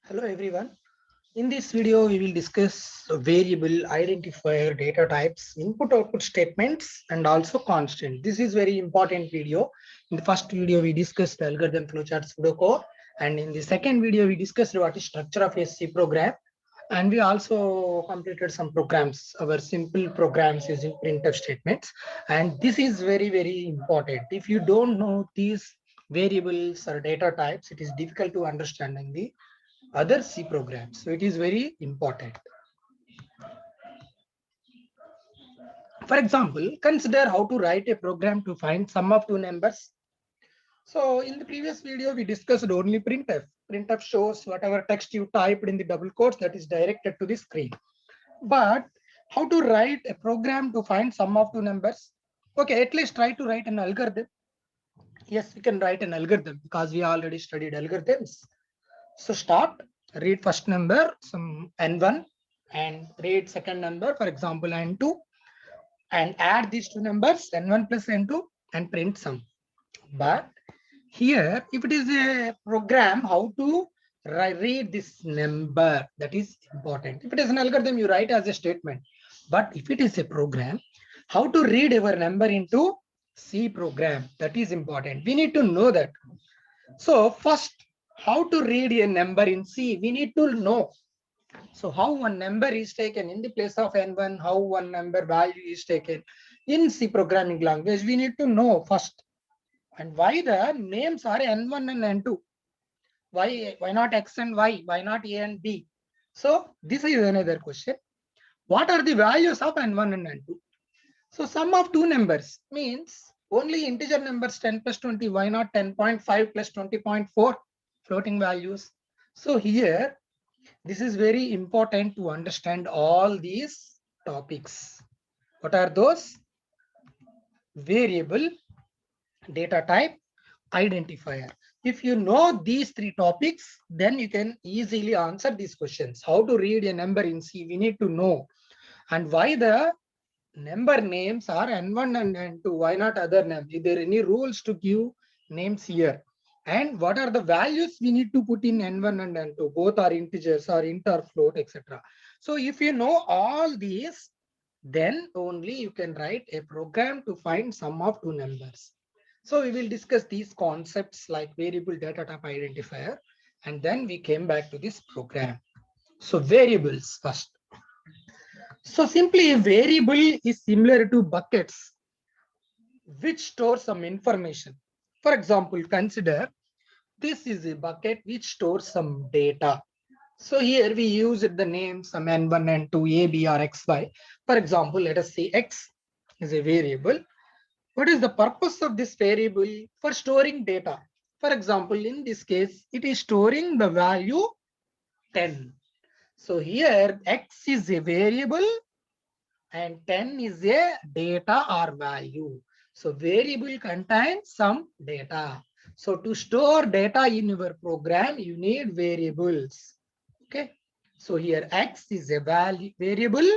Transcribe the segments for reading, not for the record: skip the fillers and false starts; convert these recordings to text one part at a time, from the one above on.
Hello everyone. In this video, we will discuss variable, identifier, data types, input output statements, and also constant. This is very important video. In the first video, we discussed the algorithm flowchart pseudocode. And in the second video, we discussed what is structure of a C program. And we also completed some programs, our simple programs using printf statements. And this is very, very important. If you don't know these variables or data types, it is difficult to understand in the other C programs. So it is very important. For example, consider how to write a program to find sum of two numbers. So in the previous video, we discussed only printf. Printf shows whatever text you typed in the double quotes that is directed to the screen. But how to write a program to find sum of two numbers? Okay, at least try to write an algorithm. Yes, we can write an algorithm because we already studied algorithms. So start, read first number, some n1, and read second number, for example, n2, and add these two numbers, n1 plus n2, and print sum. But here, if it is a program, how to read this number, that is important. If it is an algorithm, you write as a statement. But if it is a program, how to read our number into C program, that is important. We need to know that. So first, how to read a number in C, we need to know. So how one number is taken in the place of n1, how one number value is taken in C programming language, we need to know first. And why the names are n1 and n2? Why not x and y? Why not a and b? So this is another question. What are the values of n1 and n2? So sum of two numbers means only integer numbers 10 plus 20. Why not 10.5 plus 20.4 floating values? So here, this is very important to understand all these topics. What are those? Variable, data type, identifier. If you know these three topics, then you can easily answer these questions. How to read a number in C, we need to know. And why the number names are n1 and n2, why not other names? Is there any rules to give names here? And what are the values we need to put in n1 and n2? Both are integers or int or float, etc. So if you know all these, then only you can write a program to find sum of two numbers. So we will discuss these concepts like variable, data type, identifier, and then we came back to this program. So variables first. So simply a variable is similar to buckets which store some information. For example, consider this is a bucket which stores some data. So here we use the name some n1, n2, a, b, or xy. For example, let us say x is a variable. What is the purpose of this variable? For storing data. For example, in this case, it is storing the value 10. So here x is a variable and 10 is a data or value. So variable contains some data. So to store data in your program, you need variables. Okay. So here x is a value variable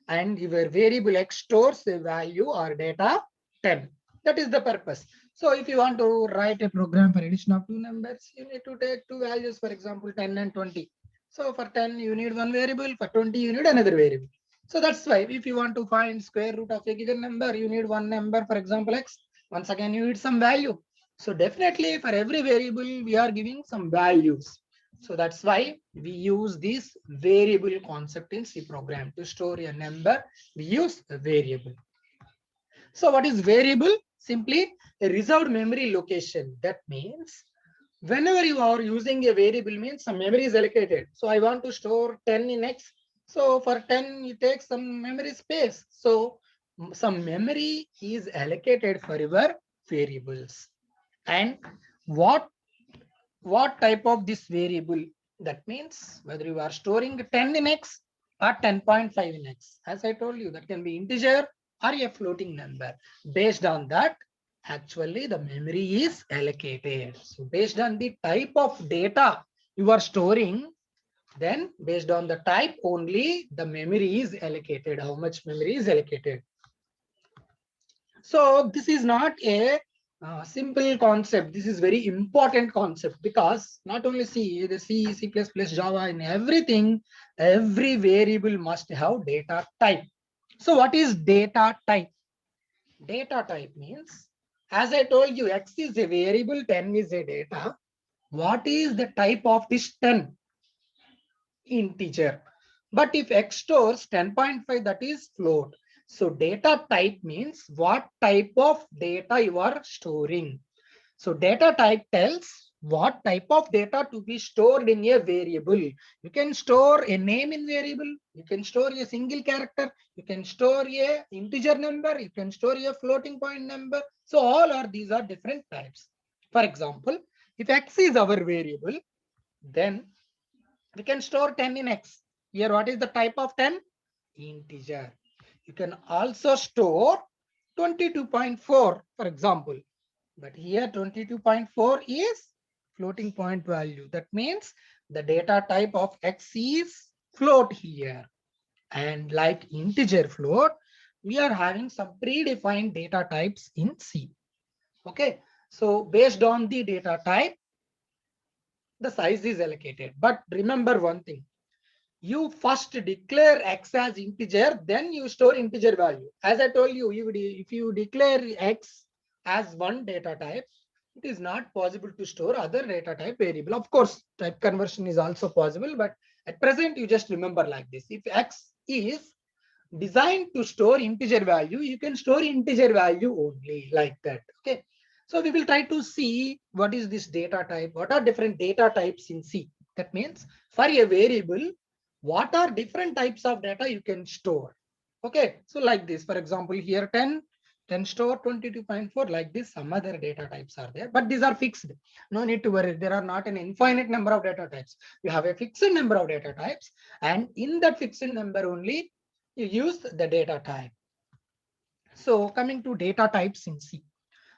and your variable x stores a value or data 10. That is the purpose. So if you want to write a program for addition of two numbers, you need to take two values, for example, 10 and 20. So for 10, you need one variable. For 20, you need another variable. So that's why if you want to find square root of a given number, you need one number, for example, x. Once again, you need some value. So definitely for every variable, we are giving some values. So that's why we use this variable concept in C program. To store a number, we use a variable. So what is variable? Simply a reserved memory location. That means whenever you are using a variable means some memory is allocated. So I want to store 10 in x. So for 10, you take some memory space. So some memory is allocated for your variables. And what type of this variable? That means whether you are storing 10 in x or 10.5 in x. As I told you, that can be integer or a floating number. Based on that, actually the memory is allocated. So based on the type of data you are storing, then based on the type only the memory is allocated, how much memory is allocated. So this is not a Simple concept. This is very important concept because not only C, the C, C++, Java, in everything, every variable must have data type. So what is data type? Data type means, as I told you, X is a variable, 10 is a data. What is the type of this 10? Integer. But if X stores 10.5, that is float. So data type means what type of data you are storing. So data type tells what type of data to be stored in a variable. You can store a name in variable. You can store a single character. You can store a integer number. You can store a floating point number. So all are these are different types. For example, if X is our variable, then we can store 10 in X. Here, what is the type of 10? Integer. You can also store 22.4, for example. But here 22.4 is floating point value. That means the data type of X is float here. And like integer float, we are having some predefined data types in C. Okay. So based on the data type, the size is allocated. But remember one thing, you first declare X as integer, then you store integer value. As I told you, if you declare X as one data type, it is not possible to store other data type variable. Of course, type conversion is also possible, but at present, you just remember like this. If X is designed to store integer value, you can store integer value only like that. Okay. So we will try to see what is this data type, what are different data types in C. That means for a variable, what are different types of data you can store. Okay. So like this, for example, here 10 store 22.4, like this, some other data types are there, but these are fixed. No need to worry. There are not an infinite number of data types. You have a fixed number of data types, and in that fixed number only, you use the data type. So coming to data types in C.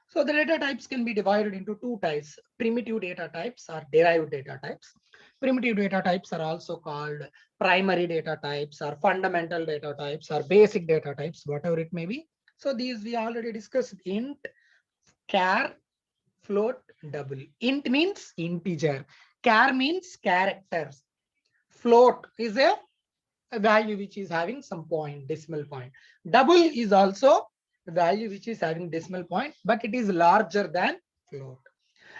So the data types can be divided into two types, primitive data types or derived data types. Primitive data types are also called primary data types or fundamental data types or basic data types, whatever it may be. So these we already discussed: int, char, float, double. Int means integer. Char means characters. Float is a value which is having some point, decimal point. Double is also a value which is having decimal point, but it is larger than float.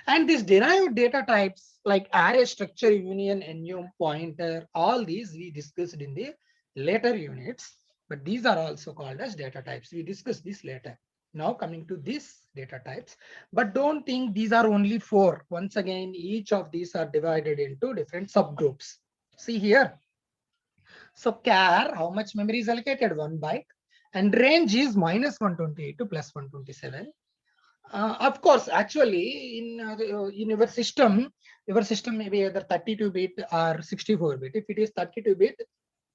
And these derived data types like array structure, union, enum, pointer, all these we discussed in the later units, but these are also called as data types. We discuss this later. Now coming to these data types, but don't think these are only four. Once again, each of these are divided into different subgroups. See here, so char, how much memory is allocated? 1 byte. And range is minus 128 to plus 127. Of course, actually, in your system may be either 32-bit or 64-bit. If it is 32-bit,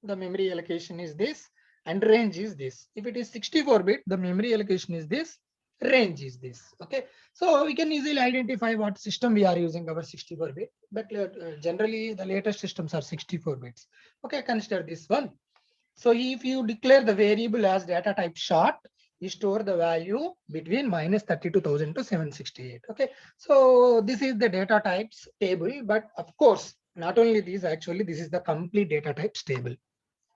the memory allocation is this, and range is this. If it is 64-bit, the memory allocation is this, range is this. Okay, so we can easily identify what system we are using our 64-bit, but generally the latest systems are 64 bits. Okay, consider this one. So if you declare the variable as data type short, you store the value between minus 32,000 to 768. Okay, so this is the data types table, but of course, not only these, actually, this is the complete data types table.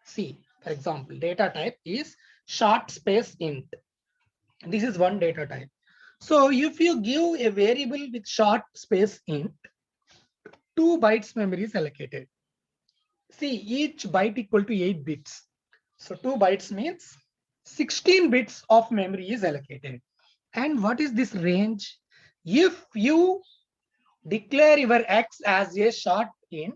See, for example, data type is short space int. This is one data type. So if you give a variable with short space int, 2 bytes memory is allocated. See, each byte equal to 8 bits. So 2 bytes means 16 bits of memory is allocated. And what is this range? If you declare your X as a short int,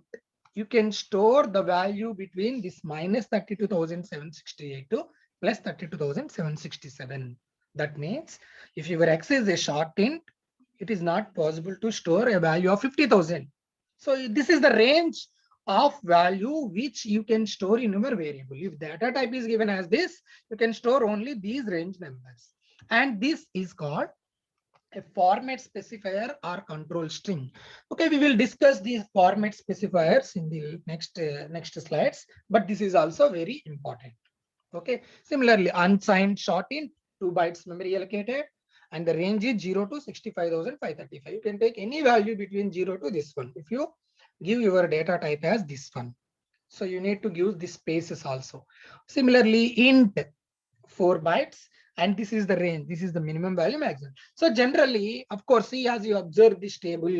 you can store the value between this minus 32,768 to plus 32,767. That means if your X is a short int, it is not possible to store a value of 50,000. So this is the range of value which you can store in your variable. If data type is given as this, you can store only these range numbers. And this is called a format specifier or control string. Okay, we will discuss these format specifiers in the next slides, but this is also very important. Okay, similarly, unsigned short int, 2 bytes memory allocated. and the range is 0 to 65,535. You can take any value between 0 to this one. If you give your data type as this one, so you need to give the spaces also. Similarly, int 4 bytes, and this is the range. This is the minimum value, maximum. So generally, of course, see, as you observe this table,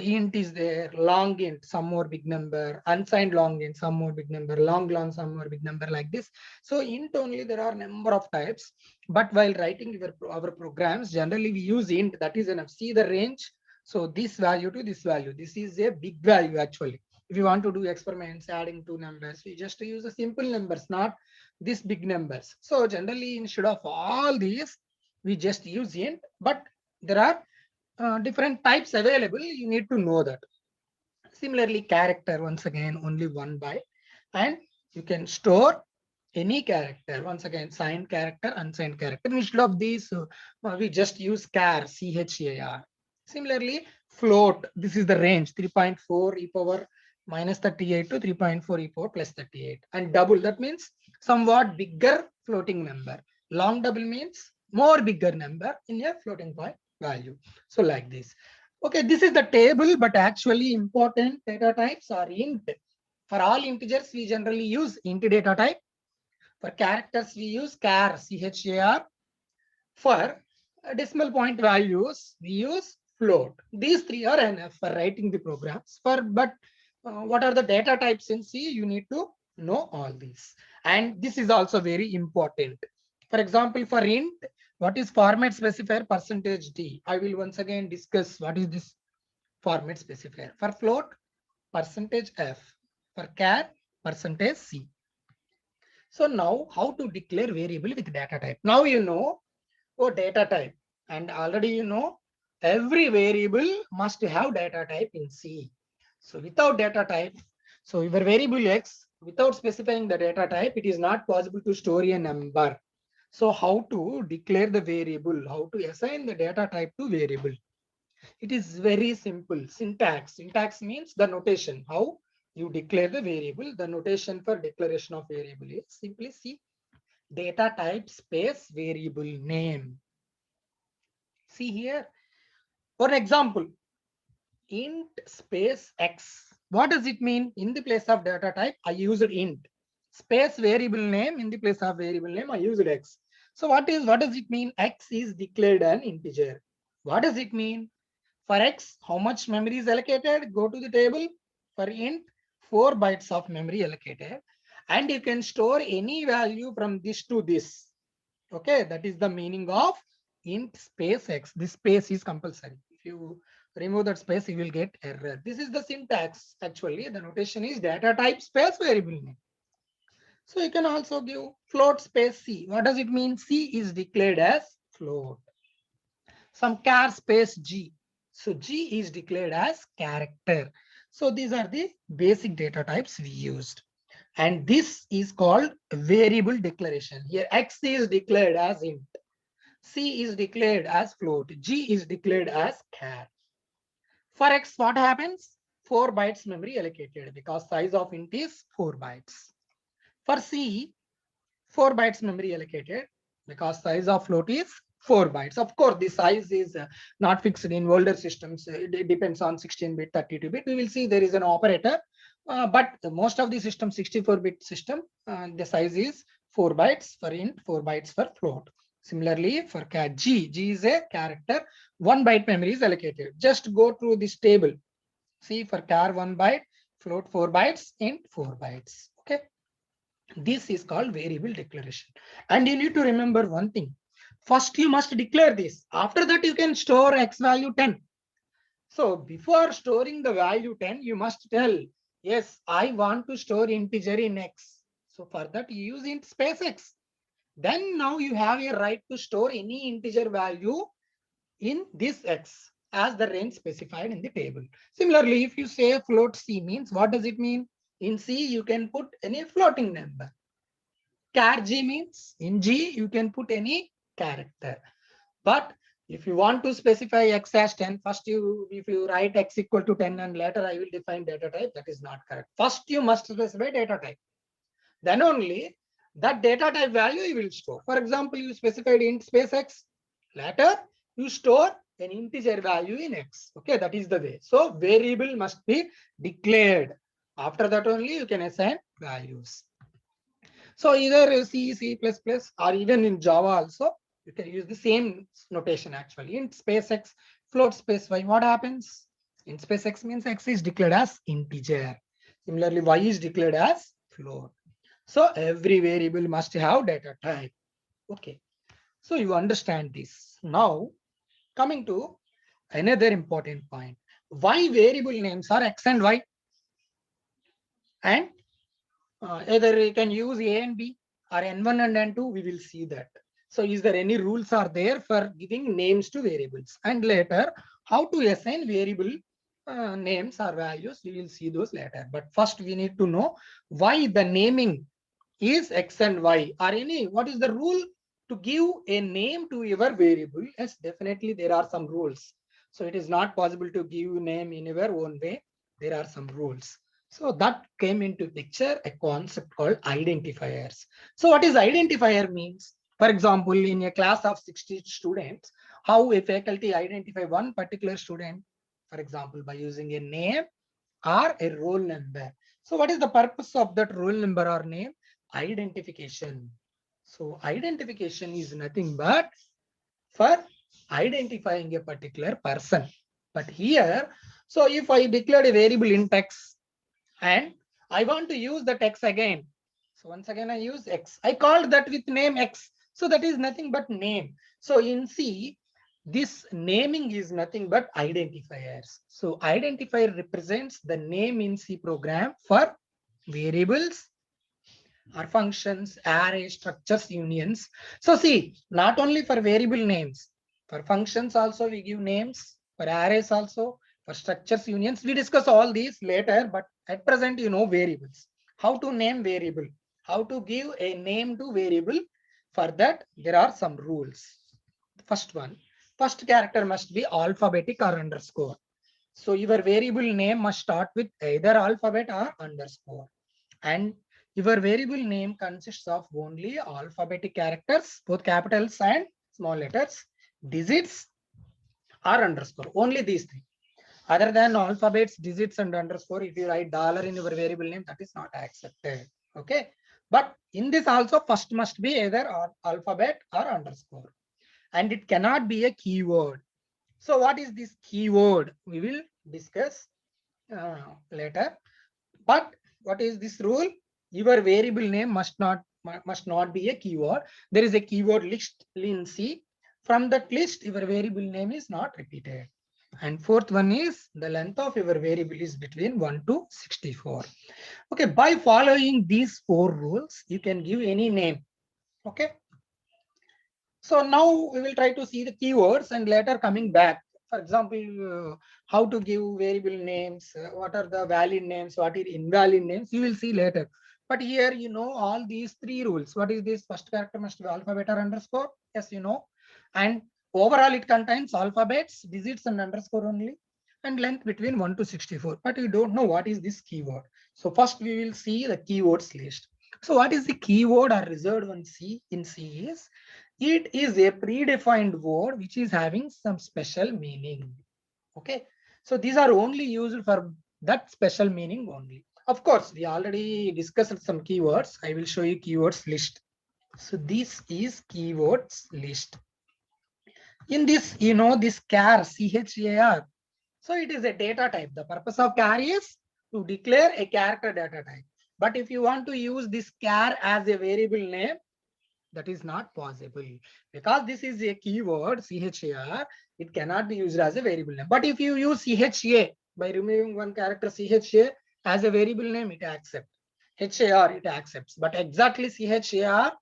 int is there, long int, some more big number, unsigned long int, some more big number, long, some more big number, like this. So int only there are number of types, but while writing our programs, generally we use int, that is enough. See the range. So this value to this value, this is a big value actually. If you want to do experiments, adding two numbers, we just use a simple numbers, not these big numbers. So generally, instead of all these, we just use int, but there are different types available. You need to know that. Similarly, character, once again, only 1 byte, and you can store any character. Once again, signed character, unsigned character. Instead of these, we just use char, char. Similarly, float, this is the range, 3.4 e power minus 38 to 3.4 e power plus 38. And double, that means somewhat bigger floating number. Long double means more bigger number in a floating point value. So like this. Okay, this is the table, but actually important data types are int. For all integers, we generally use int data type. For characters, we use char, char. For decimal point values, we use float. These three are enough for writing the programs. But what are the data types in C? You need to know all these. And this is also very important. For example, for int, what is format specifier percentage %d? I will once again discuss what is this format specifier. For float, percentage %f. For char, percentage %c. So now how to declare variable with data type? Now you know, oh, data type, and already you know every variable must have data type in C. So without data type, so your variable X, without specifying the data type, it is not possible to store a number. So how to declare the variable, how to assign the data type to variable? It is very simple. Syntax. Syntax means the notation, how you declare the variable. The notation for declaration of variable is simply C, data type space variable name. See here, for example, int space X. What does it mean? In the place of data type, I used int. Space variable name, in the place of variable name, I used X. So what does it mean? X is declared an integer. What does it mean? For X, how much memory is allocated? Go to the table. For int, 4 bytes of memory allocated. And you can store any value from this to this. Okay, that is the meaning of int space X. This space is compulsory. If you remove that space, you will get error. This is the syntax. Actually, the notation is data type space variable name. So you can also give float space C. What does it mean? C is declared as float. Some char space G. So G is declared as character. So these are the basic data types we used. And this is called variable declaration. Here X is declared as int. C is declared as float. G is declared as char. For X, what happens? 4 bytes memory allocated because size of int is 4 bytes. For C, 4 bytes memory allocated because size of float is 4 bytes. Of course, the size is not fixed in older systems. It depends on 16-bit, 32-bit. We will see there is an operator. But most of the system, 64-bit system, the size is 4 bytes for int, 4 bytes for float. Similarly, for G is a character, 1 byte memory is allocated. Just go through this table. See, for char 1 byte, float 4 bytes, int 4 bytes. Okay. This is called variable declaration. And you need to remember one thing. First, you must declare this. After that, you can store X value 10. So before storing the value 10, you must tell, yes, I want to store integer in X. So for that, you use int space X. Then now you have a right to store any integer value in this X as the range specified in the table. Similarly, if you say float C means, what does it mean? In C, you can put any floating number. Char G means in G, you can put any character. But if you want to specify X as 10, first if you write X equal to 10 and later I will define data type, that is not correct. First, you must specify data type. Then only that data type value you will store. For example, you specified int space X. Later, you store an integer value in X. Okay, that is the way. So variable must be declared. After that only you can assign values. So either C, C++, or even in Java also, you can use the same notation actually. In space X, float space Y, what happens? In space X means X is declared as integer. Similarly, Y is declared as float. So every variable must have data type. Okay. So you understand this. Now, coming to another important point. Why variable names are X and Y? And either you can use A and B or N1 and N2, we will see that. So is there any rules are there for giving names to variables? And later, how to assign variable names or values, we will see those later. But first we need to know why the naming is X and Y or any, what is the rule to give a name to your variable? Yes, definitely there are some rules. So it is not possible to give name in your own way. There are some rules. So that came into picture a concept called identifiers. So what is identifier means? For example, in a class of 60 students, how a faculty identify one particular student, for example, by using a name or a roll number. So what is the purpose of that roll number or name? Identification. So identification is nothing but for identifying a particular person. But here, so if I declared a variable in text and I want to use the text again. So once again, I use X. I called that with name X. So that is nothing but name. So in C, this naming is nothing but identifiers. So identifier represents the name in C program for variables or functions, arrays, structures, unions. So see, not only for variable names, for functions also we give names, for arrays also, for structures, unions. We discuss all these later, but at present you know variables. How to name variable, how to give a name to variable. For that, there are some rules. First one, first character must be alphabetic or underscore. So your variable name must start with either alphabet or underscore. And your variable name consists of only alphabetic characters, both capitals and small letters, digits or underscore, only these three. Other than alphabets, digits and underscore, if you write dollar in your variable name, that is not accepted. Okay. But in this also, first must be either alphabet or underscore. And it cannot be a keyword. So what is this keyword? We will discuss later. But what is this rule? Your variable name must not be a keyword. There is a keyword list in C. From that list, your variable name is not repeated. And fourth one is the length of your variable is between 1 to 64. Okay, by following these four rules, you can give any name. Okay. So now we will try to see the keywords and later coming back. For example, how to give variable names, what are the valid names, what are invalid names, you will see later. But here you know all these three rules. What is this? First character must be alphabet or underscore. Yes, you know. And overall it contains alphabets, digits and underscore only. And length between 1 to 64. But we don't know what is this keyword. So first we will see the keywords list. So what is the keyword or reserved one C in C is? It is a predefined word which is having some special meaning. Okay. So these are only used for that special meaning only. Of course, we already discussed some keywords. I will show you keywords list. So this is keywords list. In this, you know, this char, C-H-A-R. So it is a data type. The purpose of char is to declare a character data type. But if you want to use this char as a variable name, that is not possible because this is a keyword char. It cannot be used as a variable name. But if you use cha by removing one character cha as a variable name, it accepts. Har it accepts, but exactly char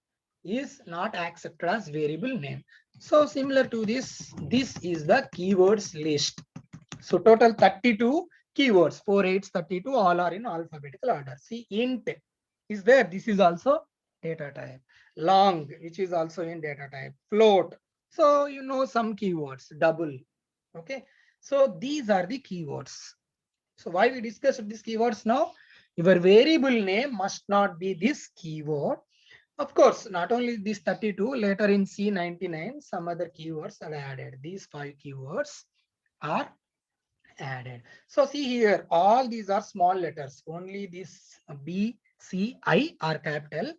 is not accepted as variable name. So similar to this, this is the keywords list. So total 32 keywords, 4, 8, 32, all are in alphabetical order. See, int is there. This is also data type. Long, which is also in data type. Float. So you know some keywords. Double. Okay. So these are the keywords. So why we discussed these keywords now? Your variable name must not be this keyword. Of course, not only these 32, later in C99, some other keywords are added. These 5 keywords are added. So see here, all these are small letters. Only this B, C, I are capital,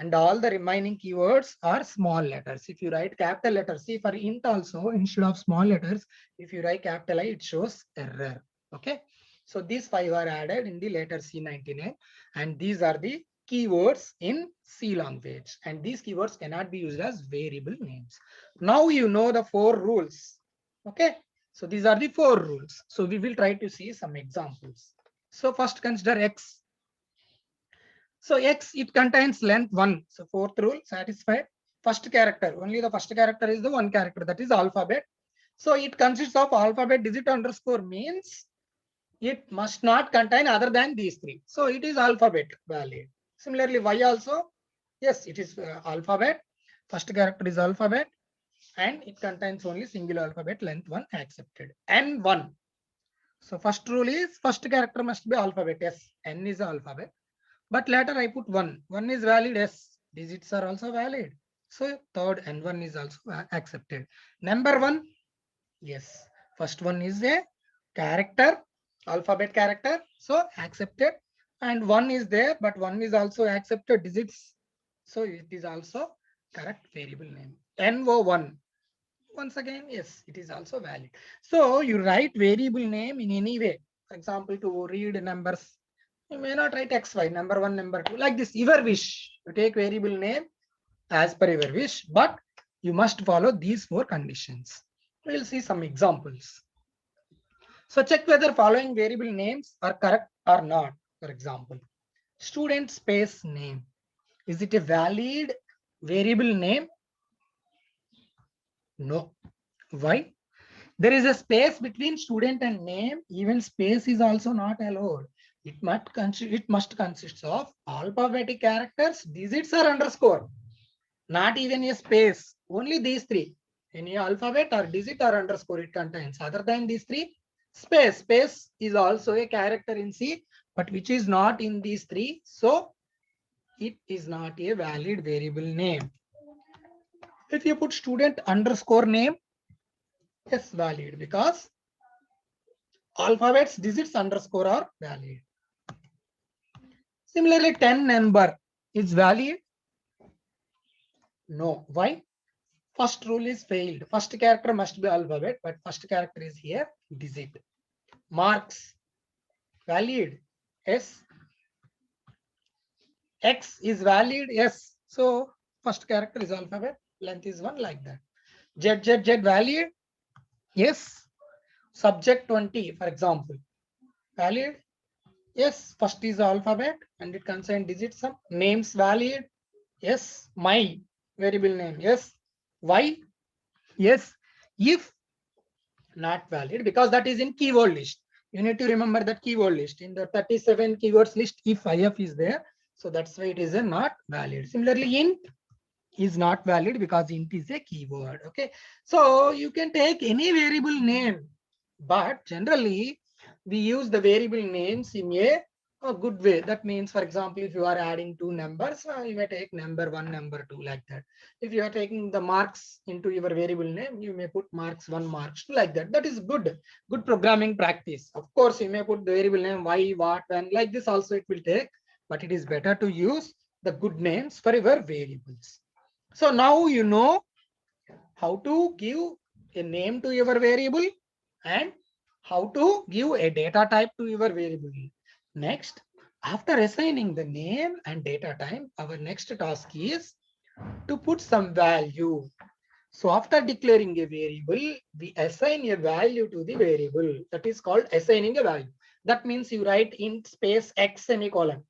and all the remaining keywords are small letters. If you write capital letters, see for int also, instead of small letters, if you write capital I, it shows error. Okay. So these 5 are added in the letter C99, and these are the keywords in C language. And these keywords cannot be used as variable names. Now you know the 4 rules. Okay. So these are the 4 rules. So we will try to see some examples. So first consider X. So X, it contains length 1. So fourth rule satisfied. First character, only the first character is the one character, that is alphabet. So it consists of alphabet digit underscore, means it must not contain other than these 3. So it is alphabet valid. Similarly, Y also, yes, it is alphabet. First character is alphabet and it contains only single alphabet, length 1, accepted. N1. So first rule is first character must be alphabet. Yes, N is alphabet. But later I put 1. 1 is valid. Yes, digits are also valid. So third N1 is also accepted. Number 1. Yes, first one is a character, alphabet character. So accepted. And 1 is there, but 1 is also accepted digits. So it is also correct variable name. NO1. Once again, yes, it is also valid. So you write variable name in any way. For example, to read numbers, you may not write XY, number 1, number 2, like this. Your wish. You take variable name as per your wish, but you must follow these 4 conditions. We'll see some examples. So check whether following variable names are correct or not. For example, student space name. Is it a valid variable name? No. Why? There is a space between student and name. Even space is also not allowed. It must consist of alphabetic characters, digits or underscore. Not even a space. Only these 3. Any alphabet or digit or underscore it contains. Other than these 3, space. Space is also a character in C, but which is not in these 3. So it is not a valid variable name. If you put student underscore name, yes, valid, because alphabets, digits, underscore are valid. Similarly, 10 number is valid. No. Why? First rule is failed. First character must be alphabet, but first character is here digit. Marks, valid. Yes. X is valid. Yes. So first character is alphabet, length is 1, like that. Z valid. Yes. Subject 20, for example, valid. Yes. First is alphabet and it contains digits. Some names valid. Yes. My variable name. Yes. Why? Yes. If not valid, because that is in keyword list. You need to remember that keyword list. In the 37 keywords list, if IF is there, so that's why it is a not valid. Similarly, int is not valid because int is a keyword. Okay, so you can take any variable name, but generally we use the variable names in a good way. That means, for example, if you are adding 2 numbers, you may take number 1, number 2, like that. If you are taking the marks into your variable name, you may put marks 1, marks 2, like that. That is good programming practice. Of course, you may put the variable name why, what, when, like this also it will take, but it is better to use the good names for your variables. So now you know how to give a name to your variable and how to give a data type to your variable. Next, after assigning the name and data type, our next task is to put some value. So after declaring a variable, we assign a value to the variable. That is called assigning a value. That means you write int space x semicolon.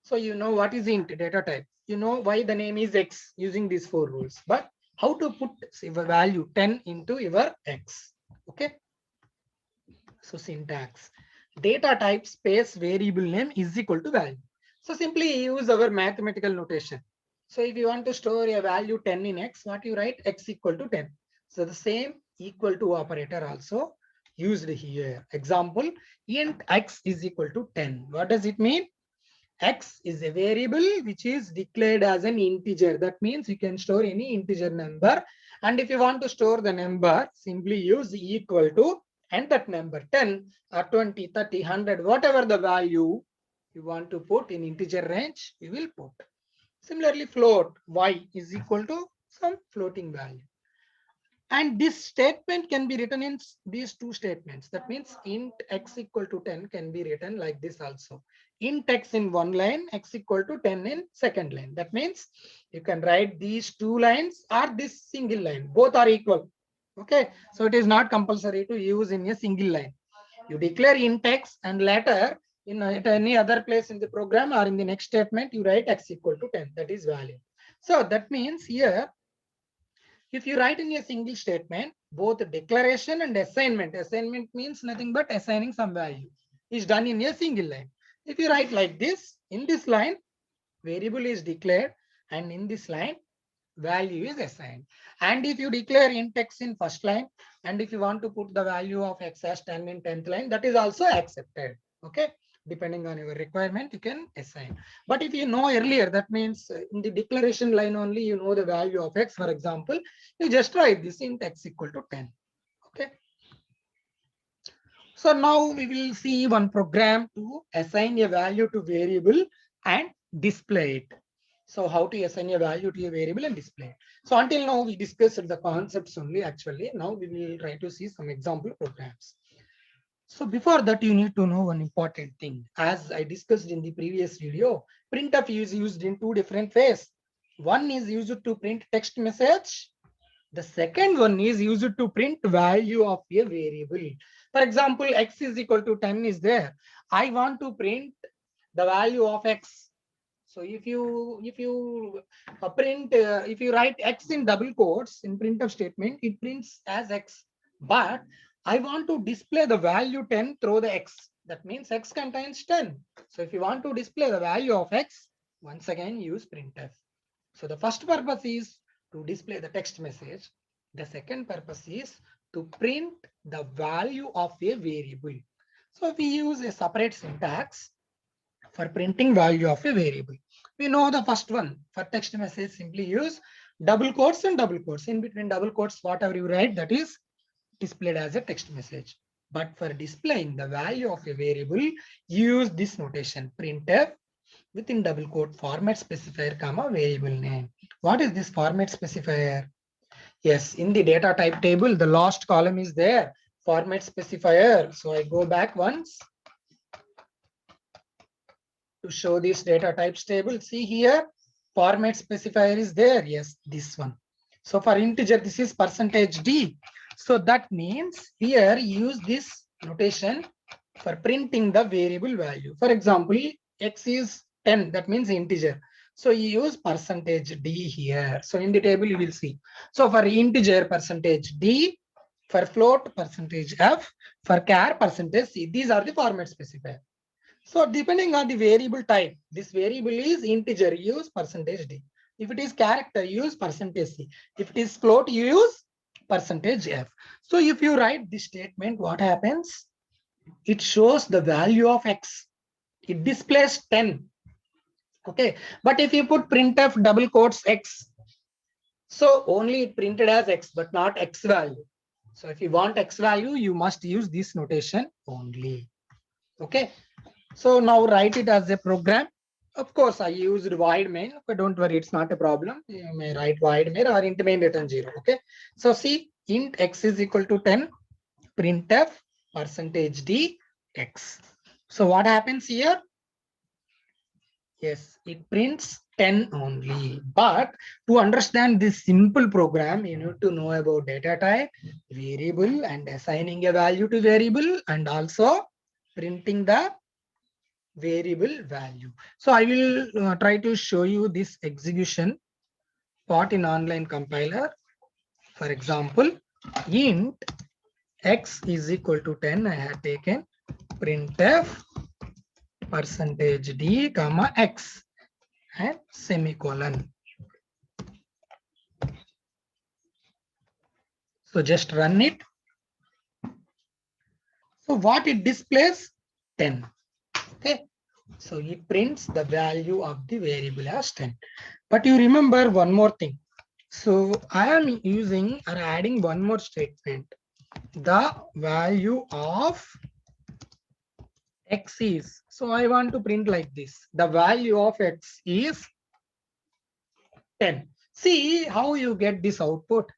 So you know what is int data type. You know why the name is x using these 4 rules. But how to put your value 10 into your x. Okay. So syntax. Data type space variable name is equal to value. So simply use our mathematical notation. So if you want to store a value 10 in x, what you write? X equal to 10. So the same equal to operator also used here. Example, int x is equal to 10. What does it mean? X is a variable which is declared as an integer. That means you can store any integer number. And if you want to store the number, simply use equal to and that number 10 or 20, 30, 100, whatever the value you want to put in integer range, you will put. Similarly, float y is equal to some floating value. And this statement can be written in these two statements. That means int x equal to 10 can be written like this also. Int x in one line, x equal to 10 in second line. That means you can write these two lines or this single line. Both are equal. Okay. So it is not compulsory to use in a single line. You declare int x and later in at any other place in the program or in the next statement, you write x equal to 10. That is value. So that means here, if you write in a single statement, both declaration and assignment means nothing but assigning some value, is done in a single line. If you write like this, in this line, variable is declared, and in this line, value is assigned. And if you declare int x in first line, and if you want to put the value of x as 10 in 10th line, that is also accepted. Okay. Depending on your requirement, you can assign. But if you know earlier, that means in the declaration line only, you know the value of x, for example, you just write this int x equal to 10. Okay. So now we will see one program to assign a value to variable and display it. So how to assign a value to a variable and display it. So until now we discussed the concepts only actually. Now we will try to see some example programs. So before that, you need to know one important thing. As I discussed in the previous video, printf is used in two different ways. One is used to print text message. The second one is used to print value of a variable. For example, x is equal to 10 is there. I want to print the value of x. So if you if you write x in double quotes in printf statement, it prints as x. But I want to display the value 10 through the x. That means x contains 10. So if you want to display the value of x, once again use printf. So the first purpose is to display the text message. The second purpose is to print the value of a variable. So we use a separate syntax for printing value of a variable. We know the first one. For text message, simply use double quotes and double quotes. In between double quotes, whatever you write, that is displayed as a text message. But for displaying the value of a variable, use this notation, printf within double quote format specifier comma variable name. What is this format specifier? Yes, in the data type table, the last column is there, format specifier. So I go back once to show this data types table. See here, format specifier is there. Yes, this one. So for integer, this is %d. So that means here use this notation for printing the variable value. For example, x is 10, that means integer. So you use %d here. So in the table you will see. So for integer %d, for float %f, for char %c. These are the format specifier. So depending on the variable type, this variable is integer, use %d. If it is character, use %c. If it is float, you use %f. So if you write this statement, what happens? It shows the value of x. It displays 10. Okay. But if you put printf double quotes x, so only it printed as x, but not x value. So if you want x value, you must use this notation only. Okay. So now write it as a program. Of course, I used void main, but don't worry, it's not a problem. You may write void main or int main return 0. Okay. So see, int x is equal to 10, printf %d x. So what happens here? Yes, it prints 10 only. But to understand this simple program, you need to know about data type, variable, and assigning a value to variable, and also printing the variable value. So I will try to show you this execution part in online compiler. For example, int x is equal to 10. I have taken printf %d comma x and semicolon. So just run it. So what it displays? 10. Okay. So it prints the value of the variable as 10. But you remember one more thing. So I am using or adding one more statement. The value of x is. So I want to print like this. The value of x is 10. See how you get this output.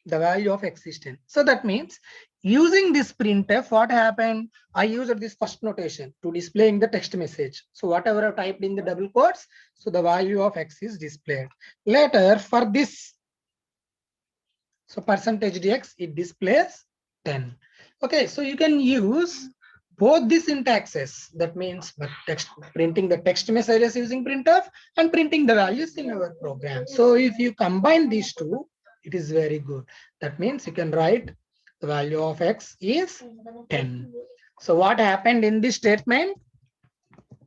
The value of x is 10. So that means using this printf, what happened? I used this first notation to displaying the text message. So whatever I typed in the double quotes, so the value of x is displayed. Later for this, so percentage dx, it displays 10. Okay, so you can use both the syntaxes. That means the text, printing the text messages using printf and printing the values in our program. So if you combine these two, it is very good. That means you can write the value of x is 10. So what happened in this statement?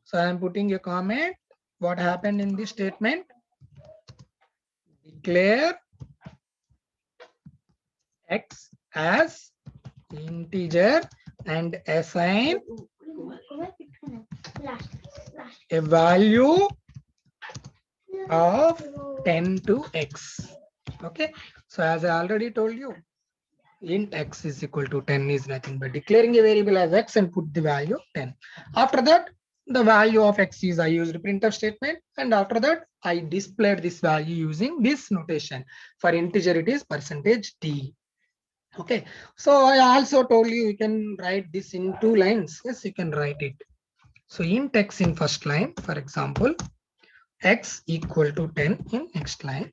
So I am putting a comment. What happened in this statement? Declare x as integer and assign a value of 10 to x. Okay, so as I already told you, int x is equal to 10 is nothing but declaring a variable as x and put the value 10. After that, the value of x is I used printf statement, and after that I displayed this value using this notation. For integer it is percentage d. Okay, so I also told you can write this in 2 lines. Yes, you can write it. So int x in first line, for example, x equal to 10 in next line.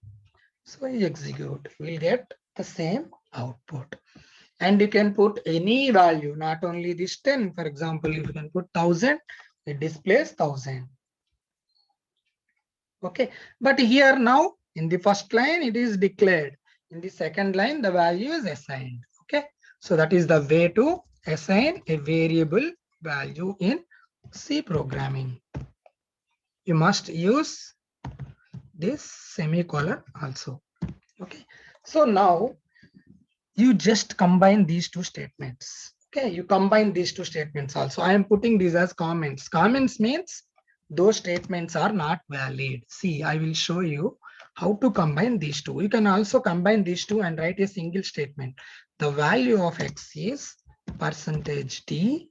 So I execute, we'll get the same output. And you can put any value, not only this 10. For example, if you can put 1000, it displays 1000. Okay, but here now in the first line, it is declared. In the second line, the value is assigned. Okay, so that is the way to assign a variable value in C programming. You must use this semicolon also. Okay, so now you just combine these two statements. Okay, you combine these two statements also. I am putting these as comments. Comments means those statements are not valid. See, I will show you how to combine these two. You can also combine these two and write a single statement. The value of x is percentage d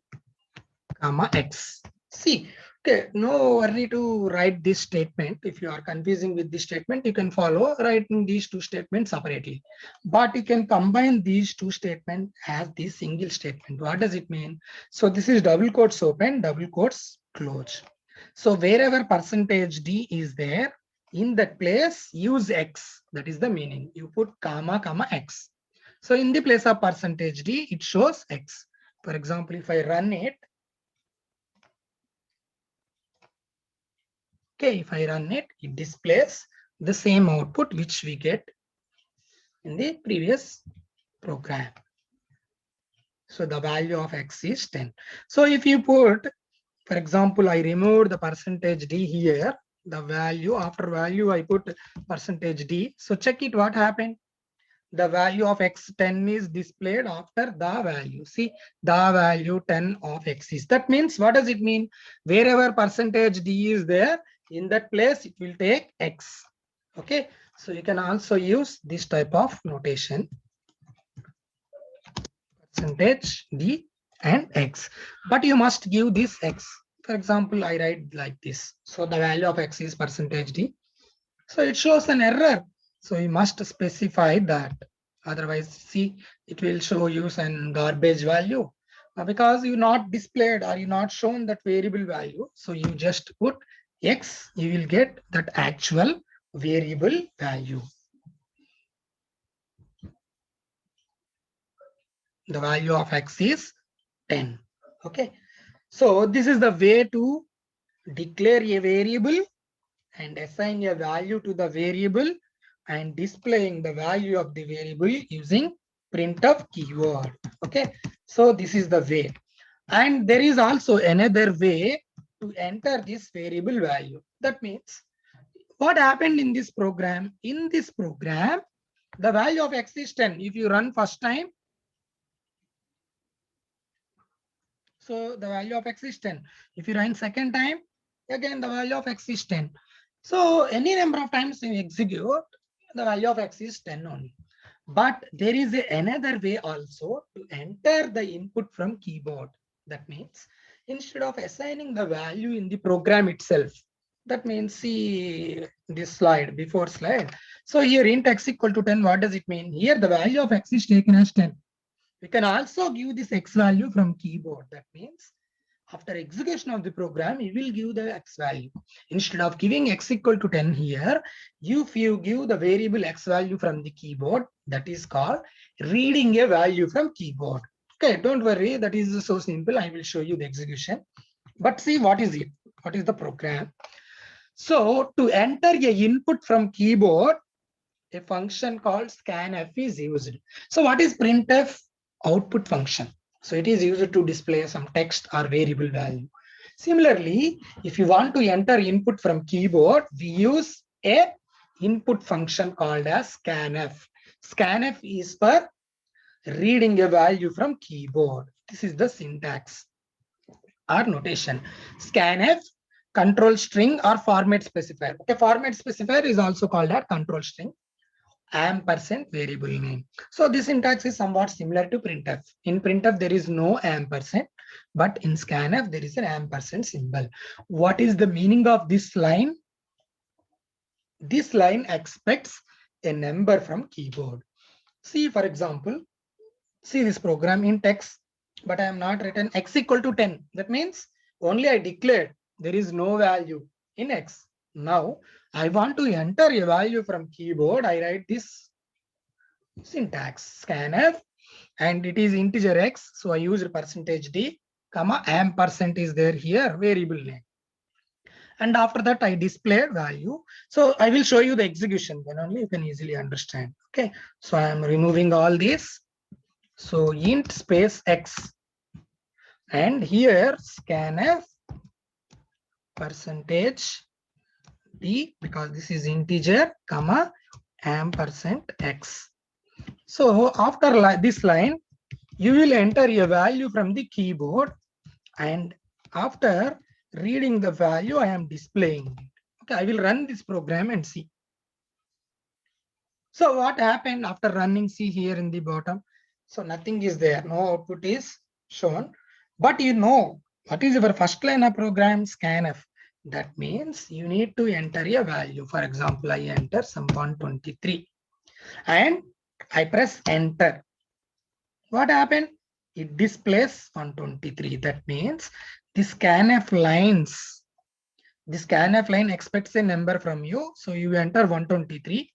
comma x. See, okay, no worry to write this statement. If you are confusing with this statement, you can follow writing these two statements separately. But you can combine these two statements as this single statement. What does it mean? So this is double quotes open, double quotes close. So wherever percentage d is there, in that place, use x. That is the meaning. You put comma, comma, x. So in the place of percentage d, it shows x. For example, if I run it, okay, if I run it, it displays the same output which we get in the previous program. So the value of x is 10. So if you put, for example, I removed the percentage d here, the value, after value, I put percentage d. So check it, what happened? The value of x10 is displayed after the value. See, the value 10 of x is. That means, what does it mean? Wherever percentage d is there, in that place, it will take x. Okay, so you can also use this type of notation. Percentage d and x. But you must give this x. For example, I write like this. So the value of x is percentage d. So it shows an error. So you must specify that. Otherwise, see, it will show you some garbage value because you not displayed or you not shown that variable value. So you just put x, you will get that actual variable value. The value of x is 10. Okay. So this is the way to declare a variable and assign a value to the variable and displaying the value of the variable using printf keyword. Okay, so this is the way. And there is also another way to enter this variable value. That means what happened in this program? In this program, the value of x is 10. If you run first time, So the value of x is 10. If you run second time, again the value of x is 10. So any number of times you execute, the value of x is 10 only. But there is another way also to enter the input from keyboard. That means instead of assigning the value in the program itself, that means see this slide, before slide. So here int x equal to 10, what does it mean? Here the value of x is taken as 10. We can also give this x value from keyboard. That means after execution of the program, you will give the x value. Instead of giving x equal to 10 here, if you give the variable x value from the keyboard, that is called reading a value from keyboard. Okay, don't worry, that is so simple. I will show you the execution. But see, what is it? What is the program? So to enter a input from keyboard, a function called scanf is used. So what is printf? Output function. So it is used to display some text or variable value. Similarly, if you want to enter input from keyboard, we use a input function called as scanf. Scanf is for reading a value from keyboard. This is the syntax or notation. Scanf, control string or format specifier. Okay, format specifier is also called a control string. Ampersand variable name. So this syntax is somewhat similar to printf. In printf, there is no ampersand, but in scanf, there is an ampersand symbol. What is the meaning of this line? This line expects a number from keyboard. See, for example, see this program in text, but I am not written x equal to 10. That means only I declared there is no value in x. Now I want to enter a value from keyboard. I write this syntax scanf and it is integer x. So I use %d, comma ampersand is there here, variable name. And after that I display value. So I will show you the execution, then only you can easily understand. Okay. So I am removing all this. So int space x and here scanf %d, because this is integer, comma ampersand x. So after this line, you will enter a value from the keyboard and after reading the value, I am displaying it. Okay, I will run this program and see. So what happened after running? See here in the bottom. So nothing is there. No output is shown. But you know, what is your first line of program? Scanf. That means you need to enter a value. For example, I enter some 123 and I press enter. What happened? It displays 123. That means the scanf lines, the scanf line expects a number from you. So you enter 123.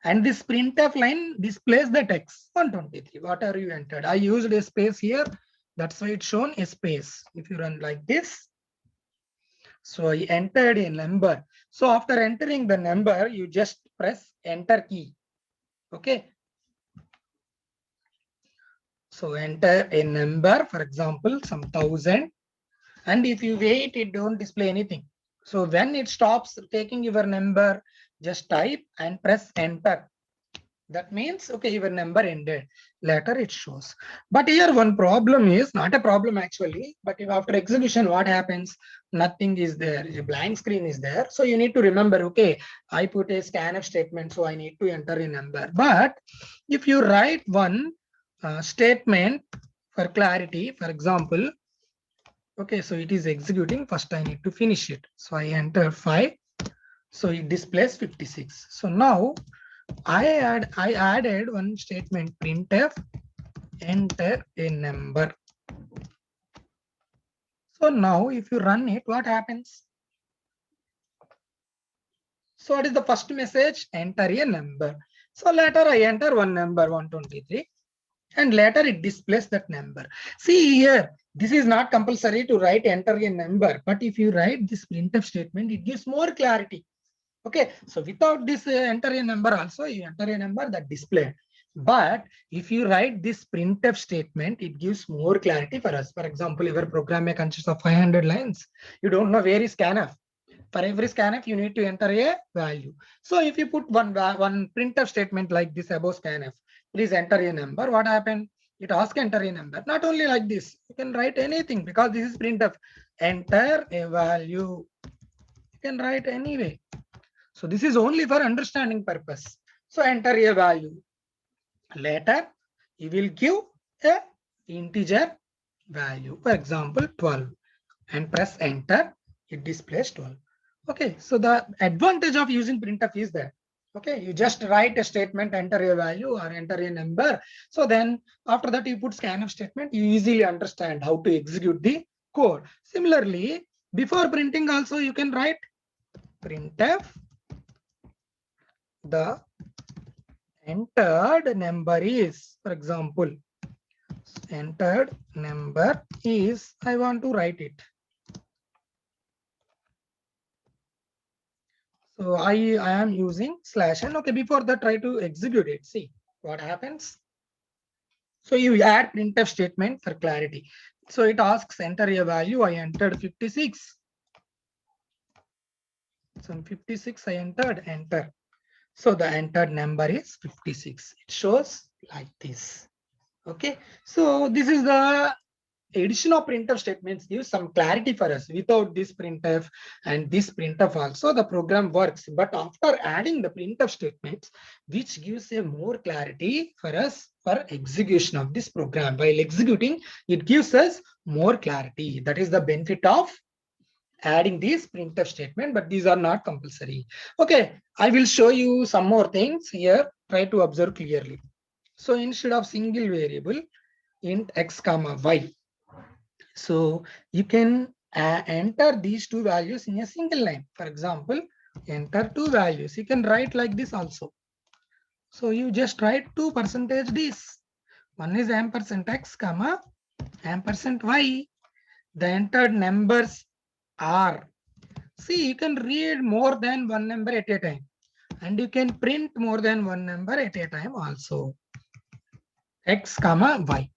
And this printf line displays the text 123. What are you entered? I used a space here. That's why it's shown a space. If you run like this, so I entered a number. So after entering the number, you just press enter key. Okay. So enter a number, for example, some 1000. And if you wait, it don't display anything. So when it stops taking your number, just type and press enter. That means, okay, your number ended. Later it shows. But here one problem is, not a problem actually, but if after execution, what happens? Nothing is there. A blank screen is there. So you need to remember, okay, I put a scanf statement, so I need to enter a number. But if you write one statement for clarity, for example, okay, so it is executing. First, I need to finish it. So I enter 5. So it displays 56. So now I added one statement printf enter a number. So now if you run it, what happens? So what is the first message? Enter a number. So later I enter one number 123 and later it displays that number. See here, this is not compulsory to write enter a number, but if you write this printf statement, it gives more clarity. Okay, so without this enter a number also, you enter a number that displayed. But if you write this printf statement, it gives more clarity for us. For example, your program may consist of 500 lines. You don't know where is scanf. For every scanf, you need to enter a value. So if you put one printf statement like this above scanf, please enter a number. What happened? It asks enter a number. Not only like this, you can write anything because this is printf. Enter a value. You can write anyway. So this is only for understanding purpose. So enter a value. Later, you will give a integer value, for example 12, and press enter. It displays 12. Okay, so the advantage of using printf is that, okay, you just write a statement, enter a value or enter a number. So then after that you put scanf statement, you easily understand how to execute the code. Similarly, before printing also you can write printf the entered number is, for example, entered number is, I want to write it. So I am using /n. Okay, before that try to execute it. See what happens. So you add printf statement for clarity. So it asks enter a value. I entered 56. So 56 I entered, enter. So the entered number is 56. It shows like this. Okay, so this is the addition of printf statements gives some clarity for us. Without this printf and this printf also the program works, but after adding the printf statements, which gives a more clarity for us for execution of this program. While executing, it gives us more clarity. That is the benefit of adding this printf statement, but these are not compulsory. Okay, I will show you some more things here. Try to observe clearly. So instead of single variable int x comma y, so you can enter these two values in a single line. For example, enter two values. You can write like this also. So you just write 2% this. One is ampersand x comma ampersand y. The entered numbers are. See, you can read more than one number at a time. And you can print more than one number at a time also. X comma y.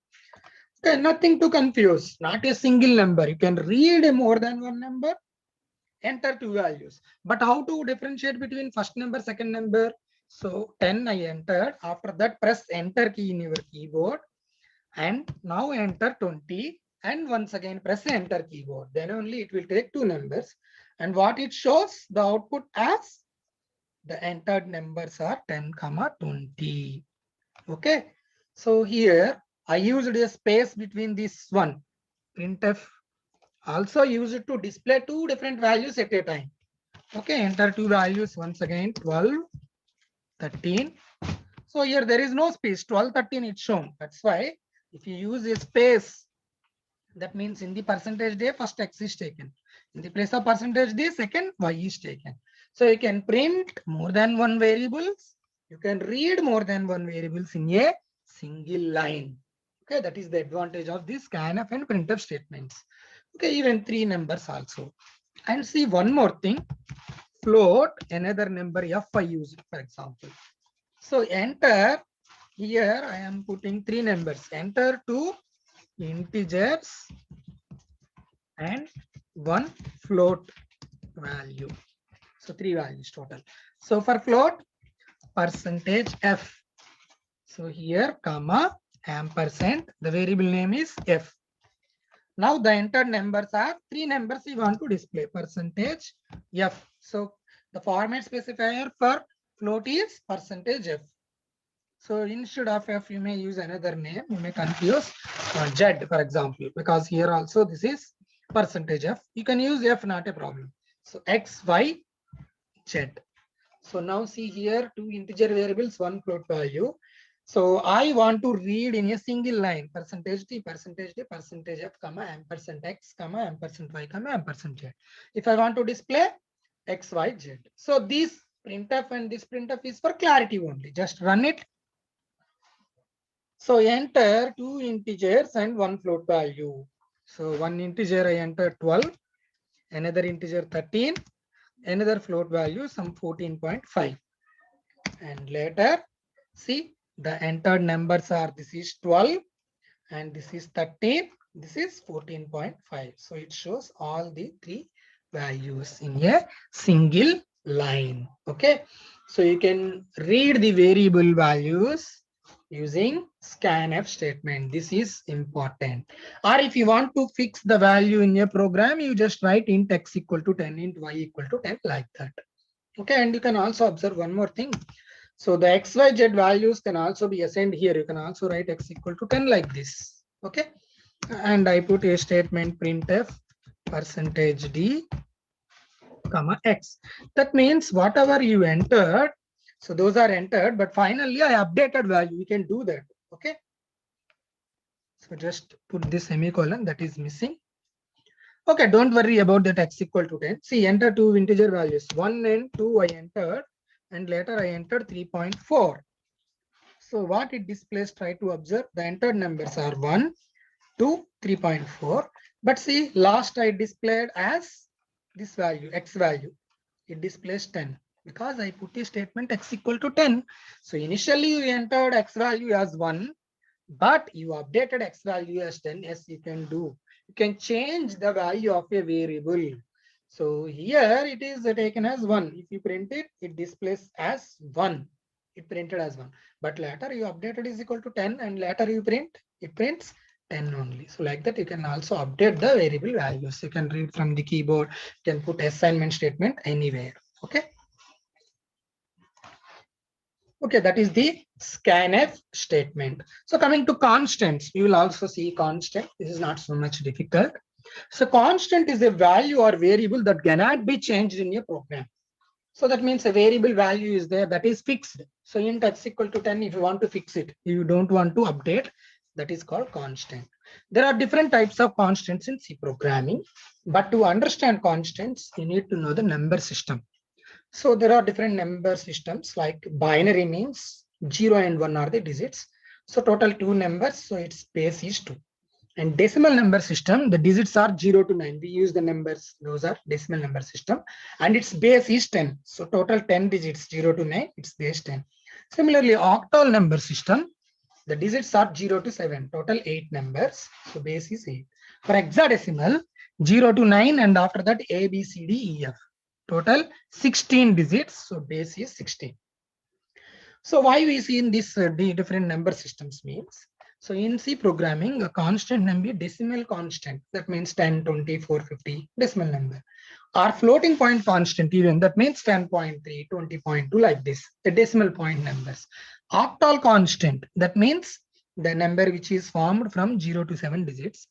Okay, nothing to confuse, not a single number. You can read more than one number, enter two values. But how to differentiate between first number, second number? So 10 I entered. After that, press enter key in your keyboard. And now enter 20. And once again, press enter keyboard. Then only it will take two numbers. And what it shows, the output as the entered numbers are 10, 20. Okay. So here I used a space between this one. Printf also used to display two different values at a time. Okay, enter two values once again, 12, 13. So here there is no space, 12, 13 it's shown. That's why if you use a space, that means in the percentage day, first x is taken. In the place of percentage day, second y is taken. So you can print more than one variables. You can read more than one variables in a single line. Okay, that is the advantage of this scanf and printf statements. Okay, even three numbers also. And see one more thing, float another number f I use, for example. So enter, here I am putting three numbers. Enter two integers and one float value. So three values total. So for float, percentage f. So here, comma, ampersand, the variable name is f. Now the entered numbers are three numbers we want to display, percentage f. So the format specifier for float is percentage f. So instead of f, you may use another name. You may confuse z, for example, because here also this is percentage f. You can use f, not a problem. So x, y, z. So now see here two integer variables, one float value. So I want to read in a single line, percentage d, percentage f, comma, ampersand x, comma, ampersand y, comma, ampersand z. If I want to display x, y, z. So this printf and this printf is for clarity only. Just run it. So enter two integers and one float value. So one integer I enter 12, another integer 13, another float value some 14.5. And later, see the entered numbers are, this is 12 and this is 13, this is 14.5. So it shows all the three values in a single line. Okay, so you can read the variable values using scanf statement. This is important. Or if you want to fix the value in your program, you just write int x equal to 10, int y equal to 10, like that. Okay, and you can also observe one more thing. So the XYZ values can also be assigned here. You can also write x equal to 10 like this. Okay. And I put a statement printf %d comma x. That means whatever you entered, so those are entered, but finally I updated value. You can do that. Okay. So just put this semicolon that is missing. Okay, don't worry about that x equal to 10. See, enter two integer values, 1 and 2 I entered, and later I entered 3.4. So what it displays, try to observe, the entered numbers are 1, 2, 3.4. But see, last I displayed as this value, x value. It displays 10 because I put a statement x equal to 10. So initially you entered x value as 1, but you updated x value as 10. Yes, you can do. You can change the value of a variable. So here it is taken as 1. If you print it, it displays as 1. It printed as 1. But later you updated is equal to 10, and later you print, it prints 10 only. So like that, you can also update the variable values. You can read from the keyboard, you can put assignment statement anywhere. Okay. Okay, that is the scanf statement. So coming to constants, we will also see constant. This is not so much difficult. So constant is a value or variable that cannot be changed in your program. So that means a variable value is there that is fixed. So int x equal to 10, if you want to fix it, you don't want to update, that is called constant. There are different types of constants in C programming, but to understand constants, you need to know the number system. So there are different number systems, like binary means 0 and 1 are the digits. So total 2 numbers, so its base is 2. And decimal number system, the digits are 0 to 9. We use the numbers, those are decimal number system. And its base is 10. So total 10 digits, 0 to 9, its base 10. Similarly, octal number system, the digits are 0 to 7, total 8 numbers. So base is 8. For hexadecimal, 0 to 9, and after that A, B, C, D, E, F. Total 16 digits, so base is 16. So why we see in this different number systems means, so in C programming, a constant number, decimal constant, that means 10, 20, 450, decimal number. Or floating point constant even, that means 10.3, 20.2, like this, the decimal point numbers. Octal constant, that means the number which is formed from 0 to 7 digits.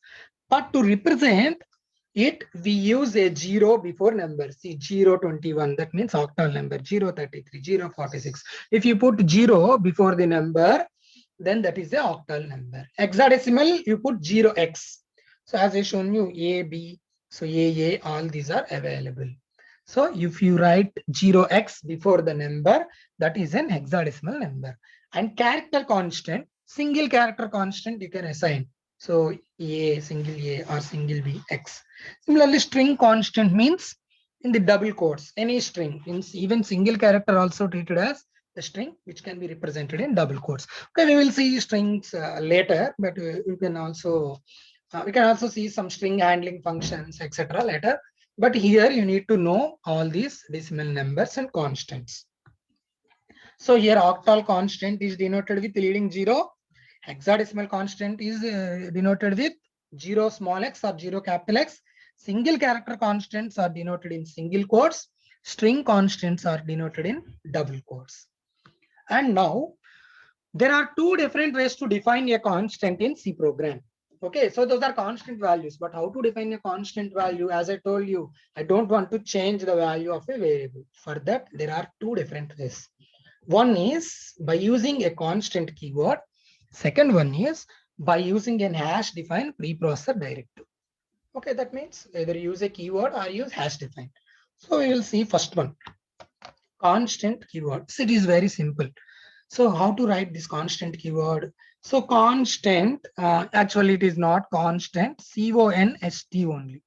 But to represent it, we use a 0 before number. See, 021, that means octal number, 033, 046. If you put 0 before the number, then that is the octal number. Hexadecimal, you put 0x. So as I shown you, A, B, so A, all these are available. So if you write 0x before the number, that is an hexadecimal number. And character constant, single character constant you can assign. So A, single A or single B, X. Similarly, string constant means in the double quotes, any string, even single character also treated as the string, which can be represented in double quotes. Okay, we will see strings later, but we can also see some string handling functions, etc. later. But here you need to know all these decimal numbers and constants. So here octal constant is denoted with leading 0. Hexadecimal constant is denoted with 0 small x or 0 capital X. Single character constants are denoted in single quotes. String constants are denoted in double quotes. And now there are two different ways to define a constant in C program. Okay, so those are constant values, but how to define a constant value? As I told you, I don't want to change the value of a variable. For that, there are two different ways. One is by using a constant keyword. Second one is by using an hash defined preprocessor directive. Okay, that means either use a keyword or use hash defined. So we will see first one, constant keyword. So it is very simple. So how to write this constant keyword? So constant, actually it is not constant, C-O-N-S-T only.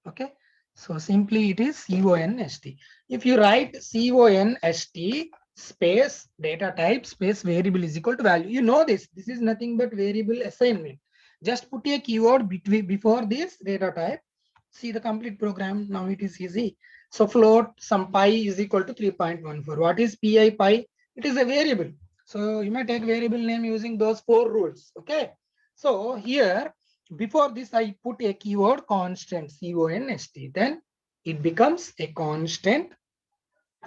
Okay, so simply it is C-O-N-S-T. If you write C-O-N-S-T space data type space variable is equal to value, you know this is nothing but variable assignment. Just put a keyword before this data type. See the complete program. Now it is easy. So float some pi is equal to 3.14. What is pi? Pi? It is a variable. So you may take variable name using those 4 rules. Okay. So here, before this, I put a keyword constant, const. Then it becomes a constant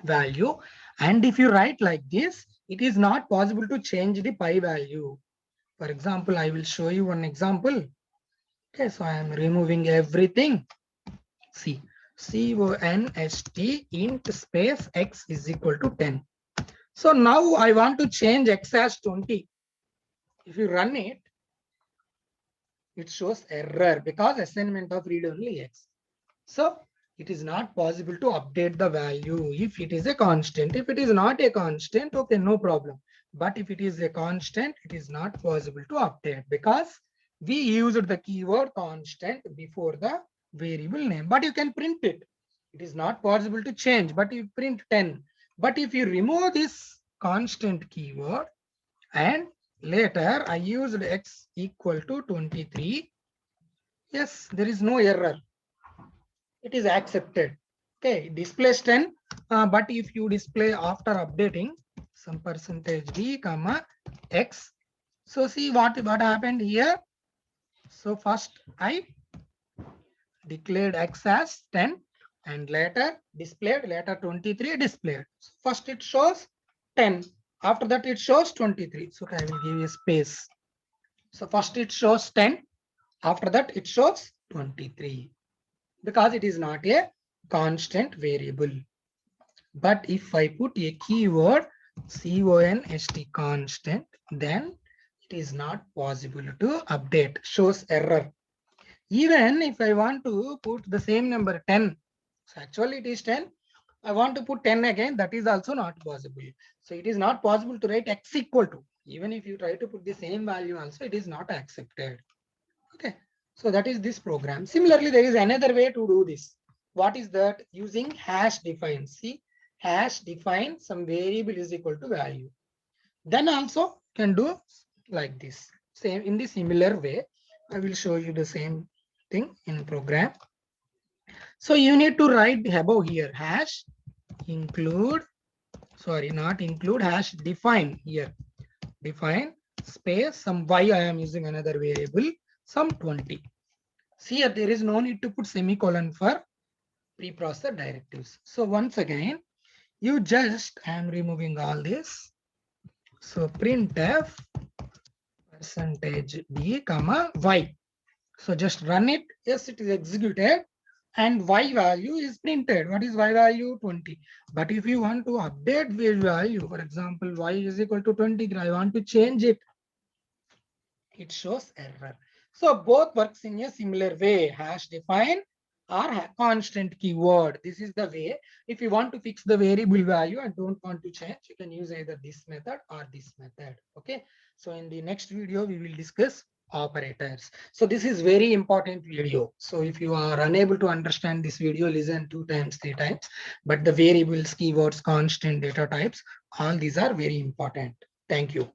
value. And if you write like this, it is not possible to change the pi value. For example, I will show you one example. Okay, so I am removing everything. See, const int space x is equal to 10. So now I want to change x as 20. If you run it, it shows error because assignment of read only x. So it is not possible to update the value if it is a constant. If it is not a constant, okay, no problem. But if it is a constant, it is not possible to update because we used the keyword constant before the variable name. But you can print it. It is not possible to change, but you print 10. But if you remove this constant keyword and later I used x equal to 23, yes, there is no error. It is accepted. Okay, displays 10, but if you display after updating some percentage d comma x, so see what happened here. So first I declared x as 10 and later displayed, later 23 displayed. So first it shows 10, after that it shows 23. So I will give a space. So first it shows 10, after that it shows 23 because it is not a constant variable. But if I put a keyword const constant, then it is not possible to update, shows error. Even if I want to put the same number 10, so actually it is 10, I want to put 10 again, that is also not possible. So it is not possible to write x equal to, even if you try to put the same value also, it is not accepted. Okay, so that is this program. Similarly, there is another way to do this. What is that? Using hash define. See, hash define some variable is equal to value. Then also can do like this. Same in the similar way. I will show you the same thing in program. So you need to write above here hash include, sorry, not include, hash define here. Define space some y, I am using another variable, some 20. See here, there is no need to put semicolon for preprocessor directives. So once again, you just, I am removing all this. So printf percentage d comma y. So just run it. Yes, it is executed and y value is printed. What is y value? 20. But if you want to update the value, for example, y is equal to 20, I want to change it. It shows error. So both works in a similar way, hash define or constant keyword. This is the way. If you want to fix the variable value and don't want to change, you can use either this method or this method. Okay. So in the next video, we will discuss operators. So this is very important video. So if you are unable to understand this video, listen 2 times, 3 times. But the variables, keywords, constant, data types, all these are very important. Thank you.